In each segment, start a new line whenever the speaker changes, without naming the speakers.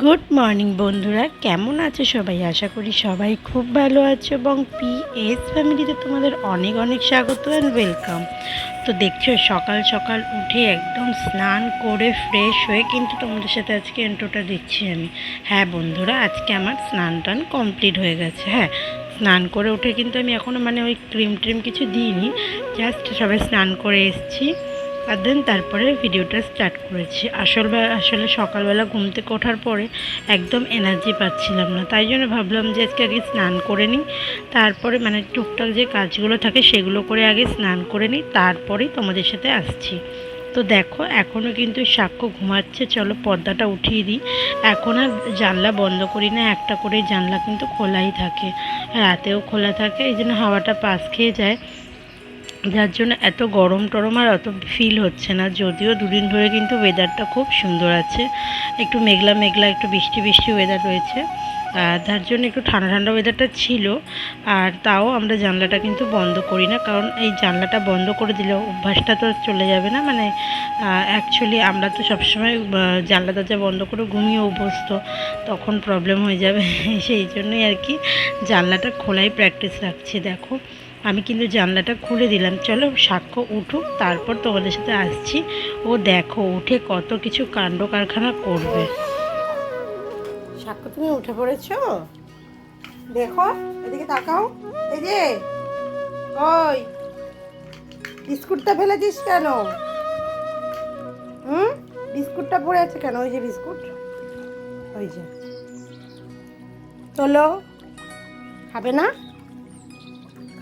Good morning বন্ধুরা, কেমন আছো সবাই? আশা করি সবাই খুব ভালো আছো এবং পিএস ফ্যামিলিতে তোমাদের অনেক অনেক স্বাগত অ্যান্ড ওয়েলকাম। তো দেখছো সকাল সকাল উঠে একদম স্নান করে ফ্রেশ হয়ে কিন্তু তোমাদের সাথে আজকে ইন্ট্রোটা দিচ্ছি আমি। হ্যাঁ বন্ধুরা, আজকে আমার স্নান টান কমপ্লিট হয়ে গেছে। হ্যাঁ, স্নান করে উঠে কিন্তু আমি এখনও ওই ক্রিম ট্রিম কিছু দিইনি, জাস্ট সবাই স্নান করে এসেছি আর দেন তারপরে ভিডিওটা স্টার্ট করেছি। আসলে সকালবেলা ঘুম থেকে ওঠার পরে একদম এনার্জি পাচ্ছিলাম না, তাই জন্য ভাবলাম যে আজকে আগে স্নান করে নিই, তারপরে টুকটাক যে কাজগুলো থাকে সেগুলো করে আগে স্নান করে নিই, তারপরেই তোমাদের সাথে আসছি। তো দেখো এখনও কিন্তু সাক্ষ্য ঘুমাচ্ছে, চলো পর্দাটা উঠিয়ে দিই। এখন আর জানলা বন্ধ করি না, একটা করেই জানলা কিন্তু খোলাই থাকে, রাতেও খোলা থাকে, এই জন্য হাওয়াটা পাশ খেয়ে যায়, যার জন্য এত গরম টরম আর অত ফিল হচ্ছে না। যদিও দুদিন ধরে কিন্তু ওয়েদারটা খুব সুন্দর আছে, একটু মেঘলা মেঘলা, একটু বৃষ্টি বৃষ্টি ওয়েদার রয়েছে, তার জন্য একটু ঠান্ডা ঠান্ডা ওয়েদারটা ছিল। আর তাও আমরা জানলাটা কিন্তু বন্ধ করি না, কারণ এই জানলাটা বন্ধ করে দিলে অভ্যাসটা তো চলে যাবে না। অ্যাকচুয়ালি আমরা তো সবসময় জানলা দরজা বন্ধ করে ঘুমিয়ে অভ্যস্ত, তখন প্রবলেম হয়ে যাবে সেই জন্যই আর কি জানলাটা খোলাই প্র্যাকটিস রাখছি। দেখো আমি কিন্তু জানলাটা খুলে দিলাম, চলো সাক্ষ্য উঠুক, তারপর তোমাদের সাথে আসছি। ও দেখো উঠে কত কিছু কাণ্ড কারখানা করবে। সাক্ষ্য তুমি উঠে পড়েছো, দেখো এদিকে তাকাও। এই যে ওই বিস্কুটটা ফেলে দিস কেন? বিস্কুটটা পড়ে আছে কেন? ওই যে বিস্কুট, ওই যে চলো, খাবে না?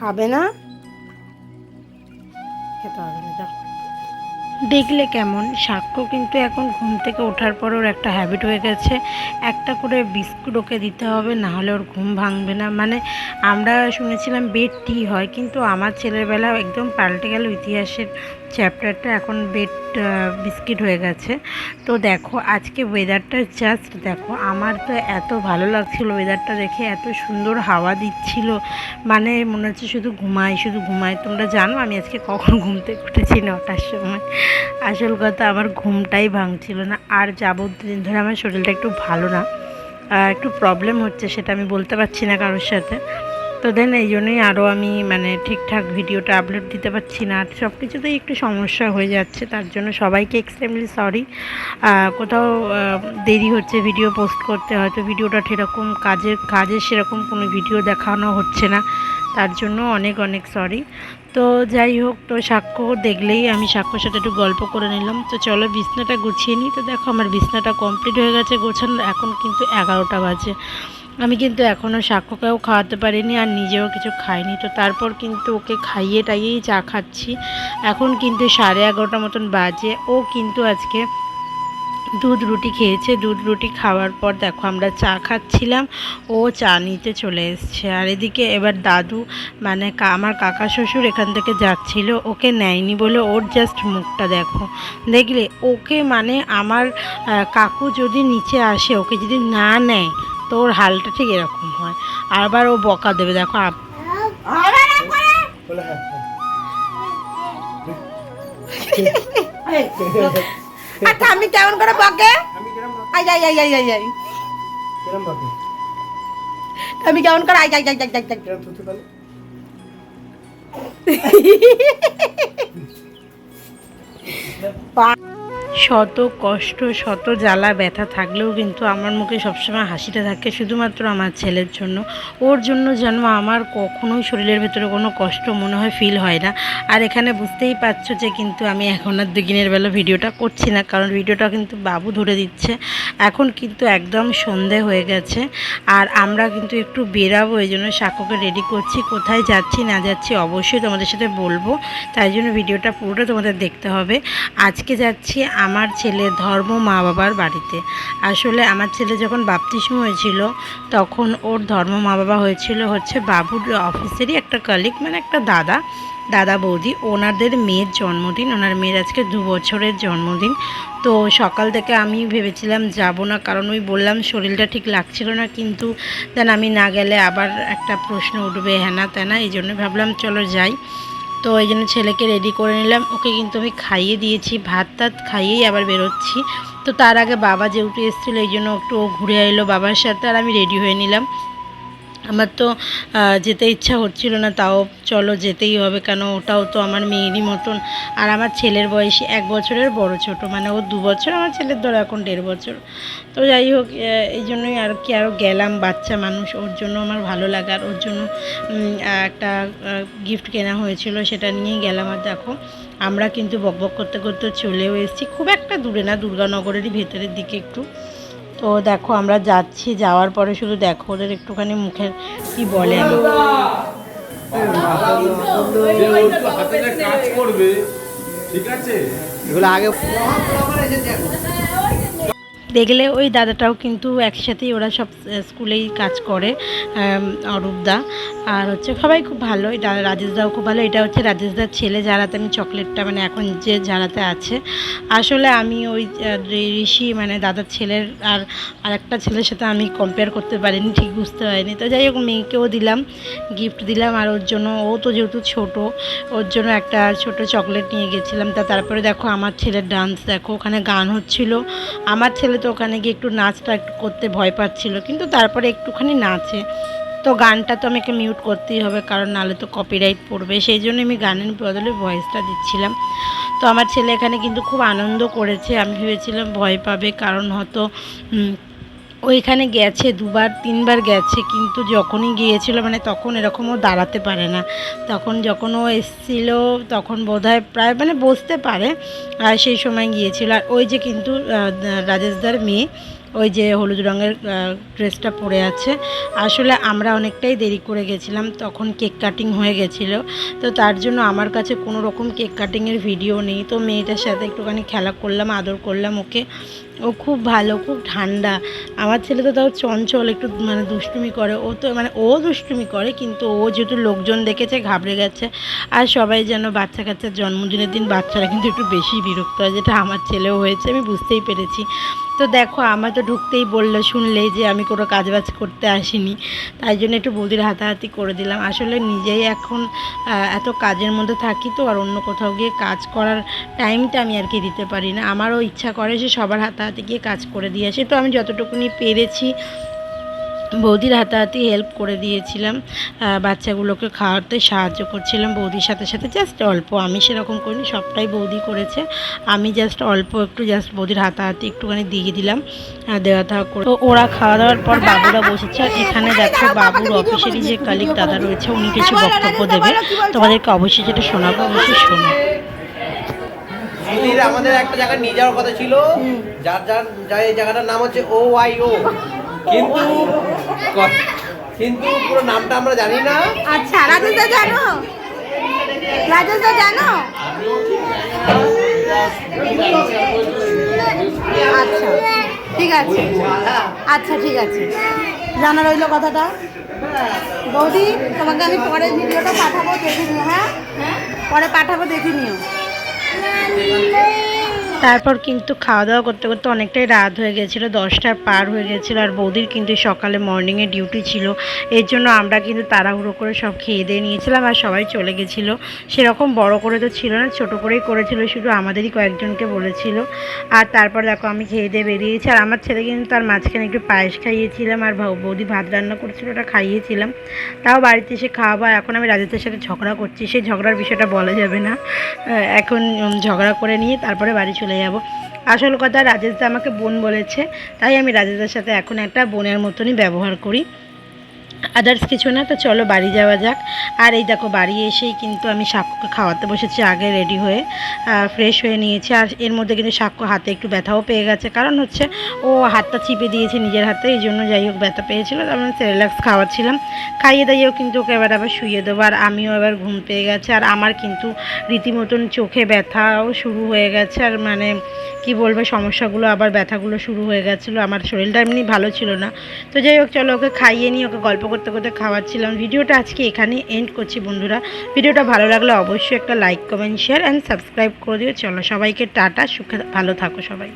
খাবে না, খেতে হবে না, যাও। দেখলে কেমন, সাক্ষ্য কিন্তু এখন ঘুম থেকে ওঠার পর ওর একটা হ্যাবিট হয়ে গেছে, একটা করে বিস্কুট ওকে দিতে হবে, না হলে ওর ঘুম ভাঙবে না। আমরা শুনেছিলাম বেড টি হয়, কিন্তু আমার ছেলের বেলা একদম পাল্টে গেল ইতিহাসের চ্যাপ্টারটা, এখন বেড বিস্কিট হয়ে গেছে। তো দেখো আজকে ওয়েদারটা জাস্ট দেখো, আমার তো এত ভালো লাগছিল ওয়েদারটা দেখে, এত সুন্দর হাওয়া দিচ্ছিল, মনে হচ্ছে শুধু ঘুমাই শুধু ঘুমাই। তোমরা জানো আমি আজকে কখন ঘুম থেকে উঠেছি? 9টার সময়। আসল কথা আমার ঘুমটাই ভাঙছিল না, আর যাবতীয় ধরে আমার শরীরটা একটু ভালো না, একটু প্রবলেম হচ্ছে, সেটা আমি বলতে পারছি না কারোর সাথে। তো দেন এই জন্যই আরও আমি ঠিকঠাক ভিডিওটা আপলোড দিতে পারছি না, আর সব কিছুতেই একটু সমস্যা হয়ে যাচ্ছে, তার জন্য সবাইকে এক্সট্রিমলি সরি। কোথাও দেরি হচ্ছে ভিডিও পোস্ট করতে, হয়তো ভিডিওটা সেরকম কাজের সেরকম কোনো ভিডিও দেখানো হচ্ছে না, তার জন্য অনেক অনেক সরি। তো যাই হোক, তো সাক্ষ্য দেখলেই আমি সাক্ষ্যর সাথে একটু গল্প করে নিলাম। তো চলো বিছনাটা গুছিয়ে নিই। তো দেখো আমার বিছনাটা কমপ্লিট হয়ে গেছে গোছানো, এখন কিন্তু 11টা বাজে। আমি কিন্তু এখনও সাক্ষ্যকেও খাওয়াতে পারিনি আর নিজেও কিছু খাইনি, তো তারপর কিন্তু ওকে খাইয়ে টাইয়েই চা খাচ্ছি। এখন কিন্তু 11:30 মতন বাজে। ও কিন্তু আজকে দুধ রুটি খেয়েছে, দুধ রুটি খাওয়ার পর দেখো আমরা চা খাচ্ছিলাম, ও চা নিতে চলে এসছে। আর এদিকে এবার দাদু আমার কাকা শ্বশুর এখান থেকে যাচ্ছিল, ওকে নেয়নি বলে ওর জাস্ট মুখটা দেখো, দেখলে ওকে আমার কাকু যদি নিচে আসে, ওকে যদি না নেয় তো ওর হালটা ঠিক এরকম হয়, আবার ও বকা দেবে। দেখো আমি কেমন করে বকে, আমি কেমন করে শত কষ্ট শত জ্বালা ব্যথা থাকলেও কিন্তু আমার মুখে সবসময় হাসিটা থাকে, শুধুমাত্র আমার ছেলের জন্য। ওর জন্য যেন আমার কখনোই শরীরের ভেতরে কোনো কষ্ট মনে হয় ফিল হয় না। আর এখানে বুঝতেই পারছো যে কিন্তু আমি এখন আর দিনের বেলা ভিডিওটা করছি না, কারণ ভিডিওটা কিন্তু বাবু ধরে দিচ্ছে। এখন কিন্তু একদম সন্ধে হয়ে গেছে আর আমরা কিন্তু একটু বেরাবো, এই জন্য সাক্ষ্যকে রেডি করছি। কোথায় যাচ্ছি না যাচ্ছি অবশ্যই তোমাদের সাথে বলবো, তাই জন্য ভিডিওটা পুরোটা তোমাদের দেখতে হবে। আজকে যাচ্ছি আমার ছেলের ধর্ম মা বাবার বাড়িতে। আসলে আমার ছেলে যখন বাপতিস্ম হয়েছিল তখন ওর ধর্ম মা বাবা হয়েছিল হচ্ছে বাবুর অফিসেরই একটা কলিগ, একটা দাদা বৌদি, ওনাদের মেয়ের জন্মদিন, ওনার মেয়ের আজকে 2 বছরের জন্মদিন। তো সকাল থেকে আমি ভেবেছিলাম যাব না, কারণ ওই বললাম শরীরটা ঠিক লাগছিল না, কিন্তু দেন আমি না গেলে আবার একটা প্রশ্ন উঠবে হ্যানা ত্যানা, এই জন্য ভাবলাম চলো যাই। তো এই জন্য ছেলেকে রেডি করে নিলাম। ওকে কিন্তু আমি খাইয়ে দিয়েছি, ভাত টাত খাইয়েই আবার বেরোচ্ছি। তো তার আগে বাবা যেহেতু এসেছিলো এই জন্য একটু ও ঘুরে এলো বাবার সাথে, আর আমি রেডি হয়ে নিলাম। আমার তো যেতে ইচ্ছা হচ্ছিল না, তাও চলো যেতেই হবে, কেন ওটাও তো আমার মেয়েরই মতন। আর আমার ছেলের বয়সী 1 বছরের বড় ছোট, মানে ও 2 বছর, আমার ছেলের ধরো এখন 1.5 বছর। তো যাই হোক, এই জন্যই আর কি আরও গেলাম, বাচ্চা মানুষ, ওর জন্য আমার ভালো লাগে। আর ওর জন্য একটা গিফট কেনা হয়েছিল, সেটা নিয়েই গেলাম। আর দেখো আমরা কিন্তু বকবক করতে করতে চলেও এসেছি, খুব একটা দূরে না, দুর্গানগরেরই ভেতরের দিকে একটু। তো দেখো আমরা যাচ্ছি, যাওয়ার পরে শুধু দেখো ওদের একটুখানি মুখের কি বলে,
এগুলো আগে
দেখলে ওই দাদাটাও কিন্তু একসাথেই, ওরা সব স্কুলেই কাজ করে, অরূপদা। আর হচ্ছে সবাই খুব ভালো, এটা রাজেশদাও খুব ভালো। এটা হচ্ছে রাজেশদার ছেলে, যারাতে আমি চকলেটটা মানে এখন যে যারাতে আছে। আসলে আমি ওই ঋষি মানে দাদার ছেলের আর আরেকটা ছেলের সাথে আমি কম্পেয়ার করতে পারিনি, ঠিক বুঝতে পারিনি। তো যাই হোক, মেয়েকেও দিলাম, গিফট দিলাম। আর ওর জন্য, ও তো যেহেতু ছোট, ওর জন্য একটা ছোট চকলেট নিয়ে গেছিলাম। তারপরে দেখো আমার ছেলের ডান্স, দেখো ওখানে গান হচ্ছিল। আমার ছেলে তো ওখানে গিয়ে একটু নাচটা একটু করতে ভয় পাচ্ছিল, কিন্তু তারপরে একটুখানি নাচে। তো গানটা তো আমাকে মিউট করতেই হবে, কারণ নাহলে তো কপিরাইট পড়বে, সেই জন্য আমি গানের বদলে ভয়েসটা দিচ্ছিলাম। তো আমার ছেলে এখানে কিন্তু খুব আনন্দ করেছে। আমি ভেবেছিলাম ভয় পাবে, কারণ হয়তো ওইখানে গেছে 2-3 বার গেছে, কিন্তু যখনই গিয়েছিল মানে তখন এরকমও দাঁড়াতে পারে না। তখন যখন ও এসেছিল তখন বোধহয় প্রায় মানে বসতে পারে, আর সেই সময় গিয়েছিল। আর ওই যে কিন্তু রাজেশদার মেয়ে, ওই যে হলুদ রঙের ড্রেসটা পরে আছে। আসলে আমরা অনেকটাই দেরি করে গেছিলাম, তখন কেক কাটিং হয়ে গেছিলো। তো তার জন্য আমার কাছে কোনো রকম কেক কাটিংয়ের ভিডিও নেই। তো মেয়েটার সাথে একটুখানি খেলা করলাম, আদর করলাম ওকে। ও খুব ভালো, খুব ঠান্ডা। আমার ছেলে তো তাও চঞ্চল, একটু মানে দুষ্টুমি করে। ও তো মানে ও দুষ্টুমি করে, কিন্তু ও যেহেতু লোকজন দেখেছে ঘাবড়ে গেছে। আর সবাই যেন বাচ্চা কাচ্চার জন্মদিনের দিন বাচ্চারা কিন্তু একটু বেশি বিরক্ত হয়, যেটা আমার ছেলেও হয়েছে, আমি বুঝতেই পেরেছি। তো দেখো আমার তো ঢুকতেই বললো, শুনলেই যে আমি কোনো কাজবাজ করতে আসিনি, তাই জন্য একটু বৌদির হাতাহাতি করে দিলাম। আসলে নিজেই এখন এত কাজের মধ্যে থাকি, তো আর অন্য কোথাও গিয়ে কাজ করার টাইমটা আমি আর কি দিতে পারি না। আমারও ইচ্ছা করে যে সবার হাতাহাতি গিয়ে কাজ করে দিয়ে আসি। তো আমি যতটুকুনি পেরেছি বৌদির হাতাহাতি হেল্প করে দিয়েছিলাম, বাচ্চাগুলোকে খাওয়াতে সাহায্য করছিলাম বৌদির সাথে সাথে, জাস্ট অল্প। আমি সেরকম করিনি, সবটাই বৌদি করেছে। আমি জাস্ট অল্প একটু জাস্ট বৌদির হাতাহাতি একটুখানি দিয়ে দিলাম, দেওয়া থাওয়া করে। তো ওরা খাওয়া দাওয়ার পর বাবুরা বসেছে। আর এখানে দেখো বাবুর অফিসেরই যে কালিক দাদা রয়েছে, উনি কিছু বক্তব্য দেবে, তোমাদেরকে অবশ্যই যেটা শোনাবো অবশ্যই শোনো।
আমাদের একটা জায়গায় নিয়ে যাওয়ার কথা ছিল, যার এই জায়গাটার নাম হচ্ছে OYO, কিন্তু পুরো নামটা আমরা জানি না।
আচ্ছা, রাজেশদা জানো? রাজেশদা জানো? আচ্ছা ঠিক আছে, আচ্ছা ঠিক আছে, জানা রইলো কথাটা। বৌদি, তোমাকে আমি পরে ভিডিওটা পাঠাবো, দেখে নিও। হ্যাঁ, পরে পাঠাবো, দেখে নিও।
তারপর কিন্তু খাওয়া দাওয়া করতে করতে অনেকটাই রাত হয়ে গেছিলো, 10টার পার হয়ে গেছিলো। আর বৌদির কিন্তু সকালে মর্নিংয়ে ডিউটি ছিল, এর জন্য আমরা কিন্তু তাড়াহুড়ো করে সব খেয়ে দিয়ে নিয়েছিলাম আর সবাই চলে গেছিলো। সেরকম বড় করে তো ছিল না, ছোট করেই করেছিল, শুধু আমাদেরই কয়েকজনকে বলেছিল। আর তারপর দেখো আমি খেয়ে দিয়ে বেরিয়েছি। আর আমার ছেলে কিন্তু তার মাঝখানে একটু পায়েস খাইয়েছিলাম, আর বৌদি ভাত রান্না করেছিল, ওটা খাইয়েছিলাম। তাও বাড়িতে এসে খাওয়াবো। এখন আমি রাজেশের সাথে ঝগড়া করছি, সেই ঝগড়ার বিষয়টা বলা যাবে না, এখন ঝগড়া করে নিয়ে তারপরে বাড়ি চলে যাব। আসল কথা, রাজেশদা আমাকে বোন বলেছে, তাই আমি রাজেশদার সাথে এখন একটা বোনের মতনই ব্যবহার করি, আদার্স কিছু না। তো চলো বাড়ি যাওয়া যাক। আর এই দেখো বাড়ি এসেই কিন্তু আমি সাক্ষ্যকে খাওয়াতে বসেছি, আগে রেডি হয়ে ফ্রেশ হয়ে নিয়েছি। আর এর মধ্যে কিন্তু সাক্ষ্য হাতে একটু ব্যথাও পেয়ে গেছে, কারণ হচ্ছে ও হাতটা চিপে দিয়েছে নিজের হাতে, এই জন্য যাই হোক ব্যথা পেয়েছিলো। তারপরে রিল্যাক্স খাওয়াচ্ছিলাম, খাইয়ে দাইয়েও কিন্তু ওকে এবার আবার শুয়ে দেবো। আর আমিও এবার ঘুম পেয়ে গেছে। আর আমার কিন্তু রীতিমতন চোখে ব্যথাও শুরু হয়ে গেছে, আর মানে কি বলবো, সমস্যাগুলো আবার ব্যথাগুলো শুরু হয়ে গেছিলো। আমার শরীরটা এমনি ভালো ছিল না। তো যাই হোক, চলো ওকে খাইয়ে নিয়ে ওকে গল্প করতে করতে খাওয়াচ্ছিলাম। ভিডিওটা আজকে এখানেই এন্ড করছি বন্ধুরা। ভিডিওটা ভালো লাগলে অবশ্যই একটা like, comment, share and subscribe করে দিও। চলো সবাইকে টাটা, সুখে ভালো থাকো সবাই।